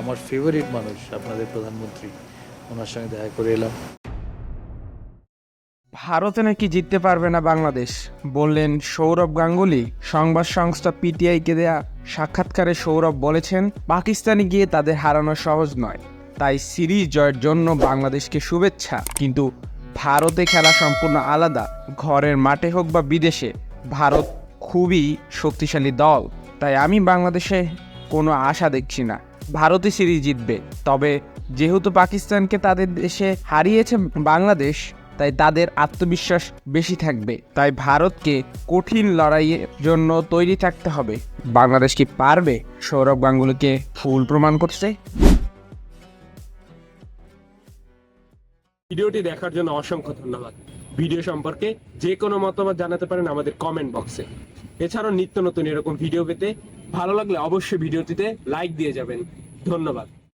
আমার ফেভারিট মানুষ আপনাদের প্রধানমন্ত্রী, ওনার সঙ্গে দেখা করে এলাম। ভারতে নাকি জিততে পারবে না বাংলাদেশ, বললেন সৌরভ গাঙ্গুলি। সংবাদ সংস্থা পিটিআইকে দেয়া সাক্ষাৎকারে সৌরভ বলেছেন, পাকিস্তানে গিয়ে তাদের হারানো সহজ নয়, তাই সিরিজ জয়ের জন্য বাংলাদেশকে শুভেচ্ছা। কিন্তু ভারতে খেলা সম্পূর্ণ আলাদা। ঘরের মাঠে হোক বা বিদেশে, ভারত খুবই শক্তিশালী দল। তাই আমি বাংলাদেশে কোনো আশা দেখছি না ভারতে সিরিজ জিতবে। তবে যেহেতু পাকিস্তানকে তাদের দেশে হারিয়েছে বাংলাদেশ, তাই তাদের আত্মবিশ্বাস বেশি থাকবে। তাই ভারতকে কঠিন লড়াইয়ের জন্য তৈরি থাকতে হবে। বাংলাদেশ কি পারবে সৌরভ গাঙ্গুলিকে ফুল প্রমাণ করতে? ভিডিওটি দেখার জন্য অসংখ্য ধন্যবাদ। ভিডিও সম্পর্কে যে কোনো মতামত জানাতে পারেন আমাদের কমেন্ট বক্সে। এছাড়াও নিত্য নতুন এরকম ভিডিও পেতে ভালো লাগলে অবশ্যই ভিডিওটিতে লাইক দিয়ে যাবেন। ধন্যবাদ।